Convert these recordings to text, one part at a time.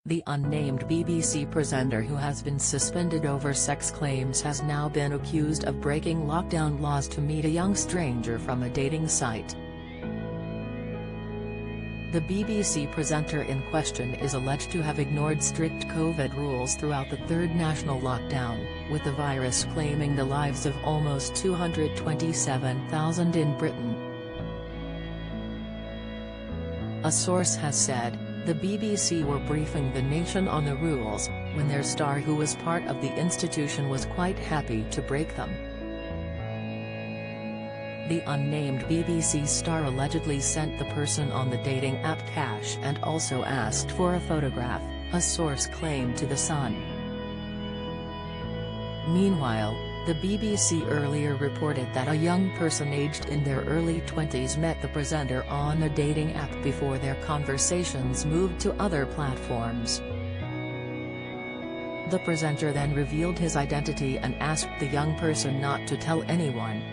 The unnamed BBC presenter who has been suspended over sex claims has now been accused of breaking lockdown laws to meet a young stranger from a dating site. The BBC presenter in question is alleged to have ignored strict COVID rules throughout the third national lockdown, with the virus claiming the lives of almost 227,000 in Britain. A source has said, the BBC were briefing the nation on the rules, when their star who was part of the institution was quite happy to break them. The unnamed BBC star allegedly sent the person on the dating app cash and also asked for a photograph, a source claimed to The Sun. Meanwhile, the BBC earlier reported that a young person aged in their early 20s met the presenter on a dating app before their conversations moved to other platforms. The presenter then revealed his identity and asked the young person not to tell anyone.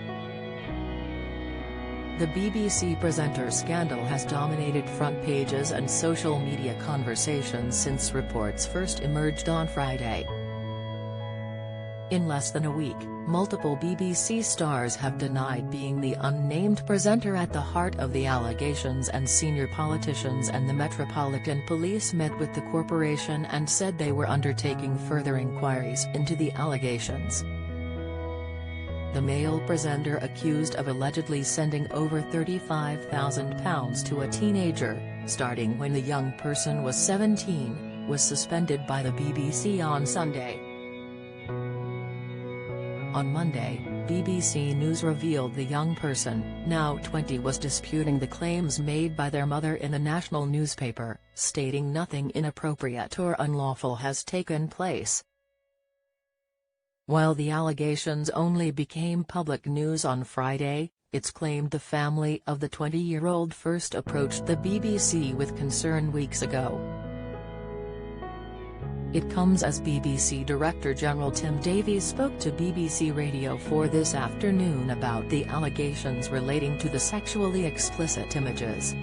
The BBC presenter scandal has dominated front pages and social media conversations since reports first emerged on Friday. In less than a week, multiple BBC stars have denied being the unnamed presenter at the heart of the allegations, and senior politicians and the Metropolitan Police met with the corporation and said they were undertaking further inquiries into the allegations. The male presenter accused of allegedly sending over £35,000 to a teenager, starting when the young person was 17, was suspended by the BBC on Sunday. On Monday, BBC News revealed the young person, now 20, was disputing the claims made by their mother in a national newspaper, stating nothing inappropriate or unlawful has taken place. While the allegations only became public news on Friday, it's claimed the family of the 20-year-old first approached the BBC with concern weeks ago. It comes as BBC Director General Tim Davies spoke to BBC Radio 4 this afternoon about the allegations relating to the sexually explicit images.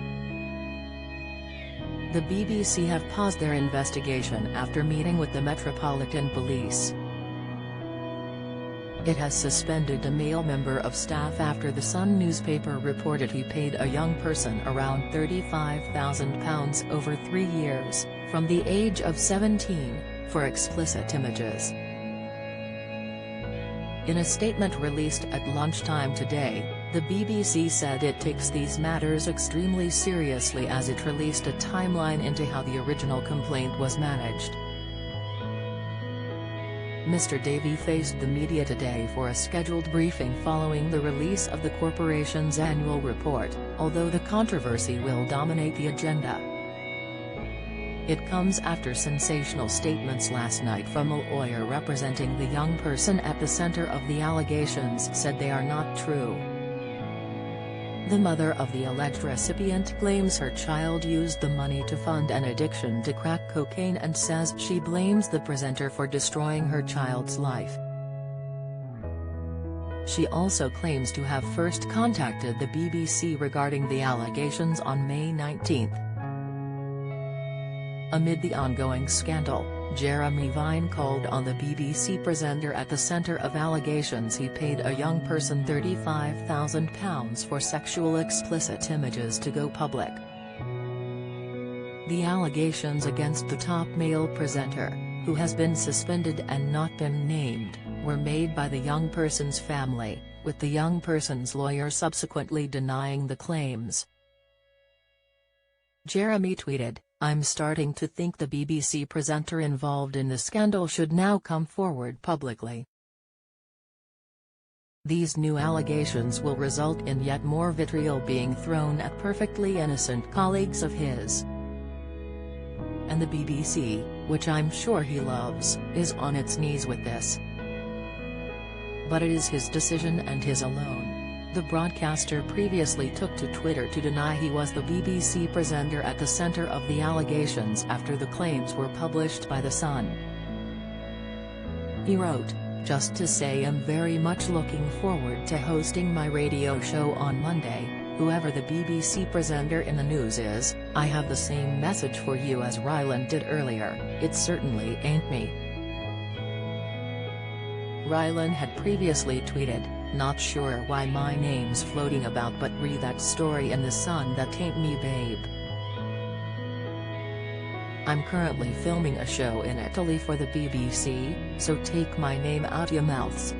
The BBC have paused their investigation after meeting with the Metropolitan Police. It has suspended a male member of staff after the Sun newspaper reported he paid a young person around £35,000 over 3 years, from the age of 17, for explicit images. In a statement released at lunchtime today, the BBC said it takes these matters extremely seriously as it released a timeline into how the original complaint was managed. Mr. Davey faced the media today for a scheduled briefing following the release of the corporation's annual report, although the controversy will dominate the agenda. It comes after sensational statements last night from a lawyer representing the young person at the center of the allegations said they are not true. The mother of the alleged recipient claims her child used the money to fund an addiction to crack cocaine and says she blames the presenter for destroying her child's life. She also claims to have first contacted the BBC regarding the allegations on May 19. Amid the ongoing scandal, Jeremy Vine called on the BBC presenter at the centre of allegations he paid a young person £35,000 for sexual explicit images to go public. The allegations against the top male presenter, who has been suspended and not been named, were made by the young person's family, with the young person's lawyer subsequently denying the claims. Jeremy tweeted, "I'm starting to think the BBC presenter involved in the scandal should now come forward publicly. These new allegations will result in yet more vitriol being thrown at perfectly innocent colleagues of his. And the BBC, which I'm sure he loves, is on its knees with this. But it is his decision and his alone." The broadcaster previously took to Twitter to deny he was the BBC presenter at the center of the allegations after the claims were published by The Sun. He wrote, "Just to say I'm very much looking forward to hosting my radio show on Monday, Whoever the BBC presenter in the news is, I have the same message for you as Rylan did earlier, it certainly ain't me. Rylan had previously tweeted, "Not sure why my name's floating about, but read that story in The Sun, that ain't me babe. I'm currently filming a show in Italy for the BBC, so take my name out your mouths."